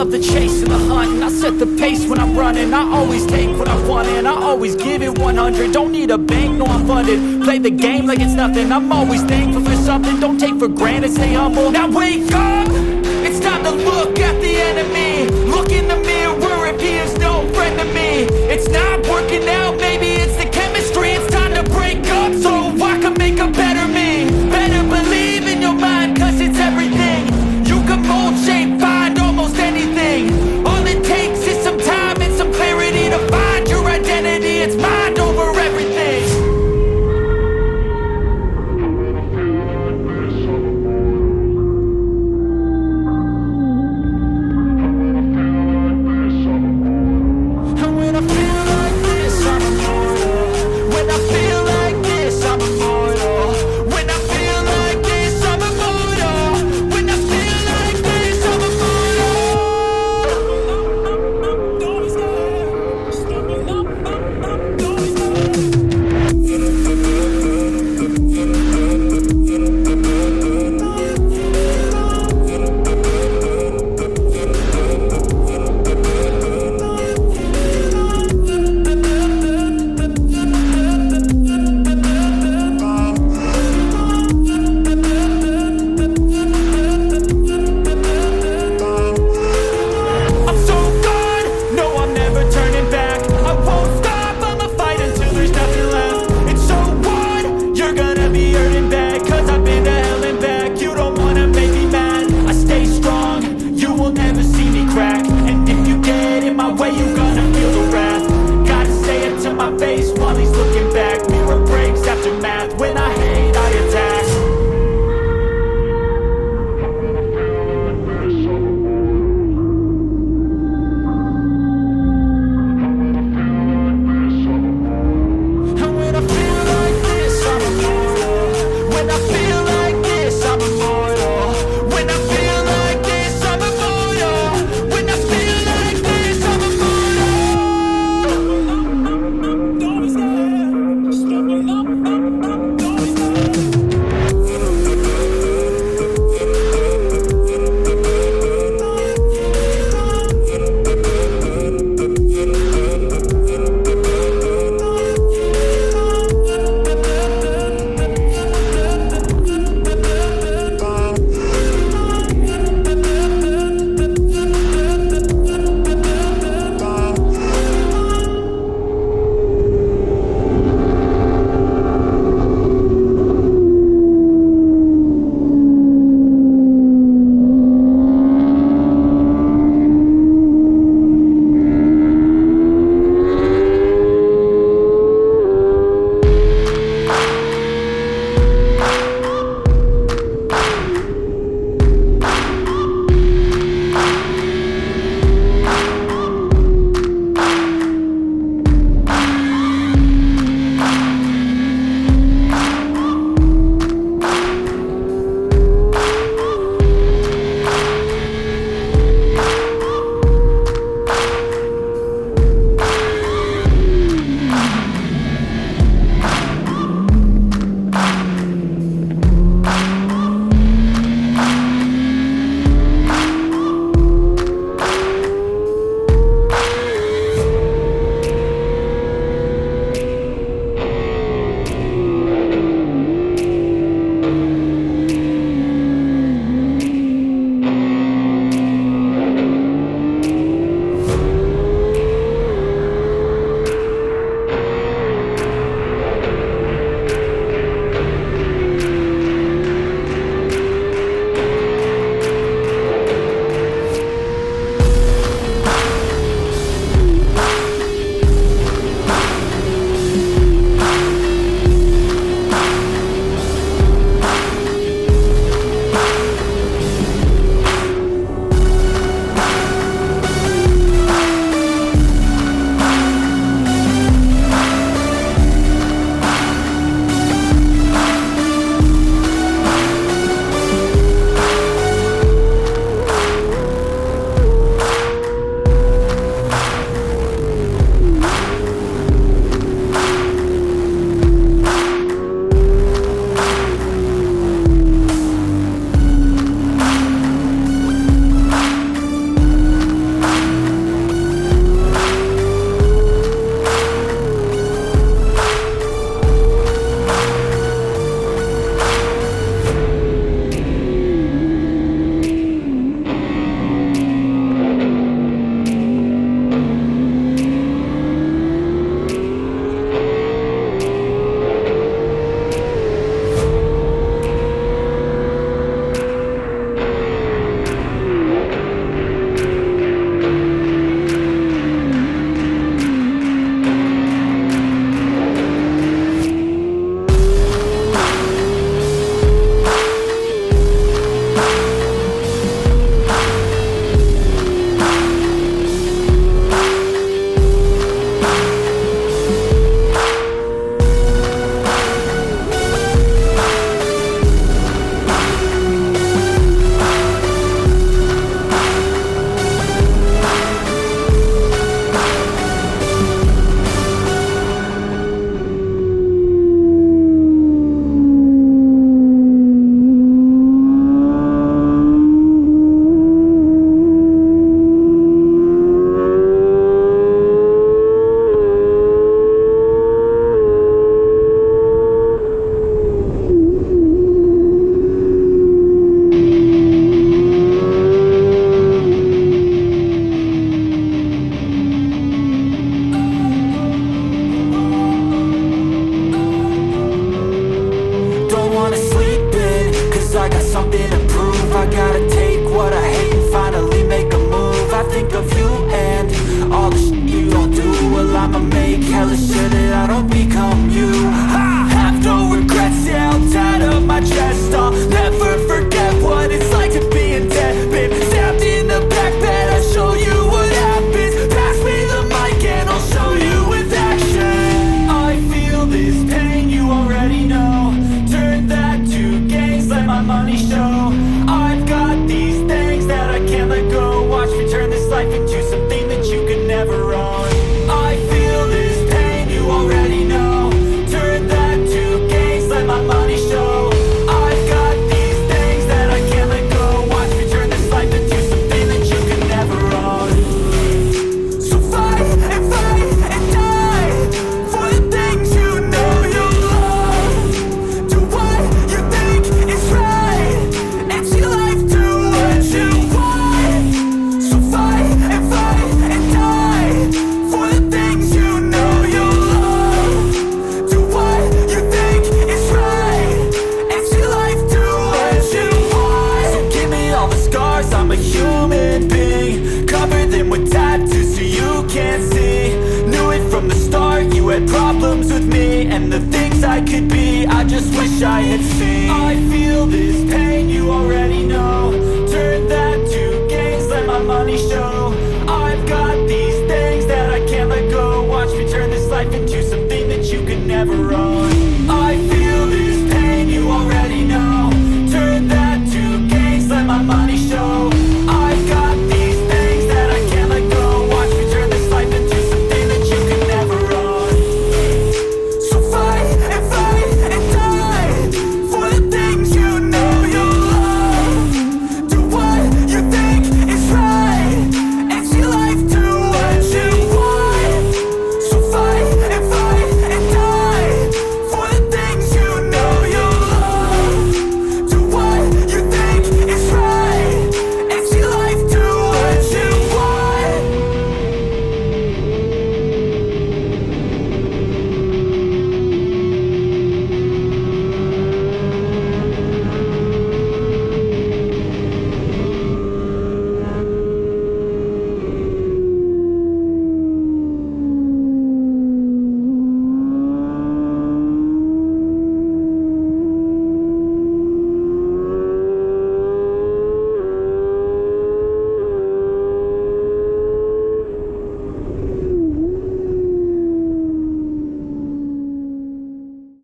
love the chase and the hunt, and I set the pace when I'm running. I always take what I want and I always give it 100. Don't need a bank, no I'm funded. Play the game like it's nothing. I'm always thankful for something. Don't take for granted, stay humble. Now wake up, it's time to look at the enemy. Look in the mirror if he is no friend to me. It's not working out, maybe it's the chemistry. It's time to break up so I can make a better me. Better believe in your mind, cause it's everything. You can mold, shape, find almost anything. All it takes is some time and some clarity to find your identity. It's mind over everything. lose, I got something to prove. I gotta take what I hate and finally make a move. I think of you and all the shit you don't do. Well, I'ma make hella sure that I don't become you. I have no regrets, yeah, I'll tie up my chest. I'll never forget what it's like to be in debt. Been stabbed in the back bed, I'll show you what happens. Pass me the mic and I'll show you with action. I feel this pain, you already know. Turn that to gains, let my money show. I've got these things that I can't let go. Watch me turn this life into something that you could never own. I feel this pain, you already know. Turn that to gains, let my money show. I've got these things that I can't let go. Watch me turn this life into something that you could never own. So fight and die for the things you know you love. Do what you think is right, and see life do what you want. So fight and die for the things you know you love. Do what you think is right, and see life do what you want. So give me all the scars, I'm a human being. Cover them with tattoos so you can't see. Knew it from the start, you had problems with me and the things I could be. I just wish I had seen. I feel this pain, you already know.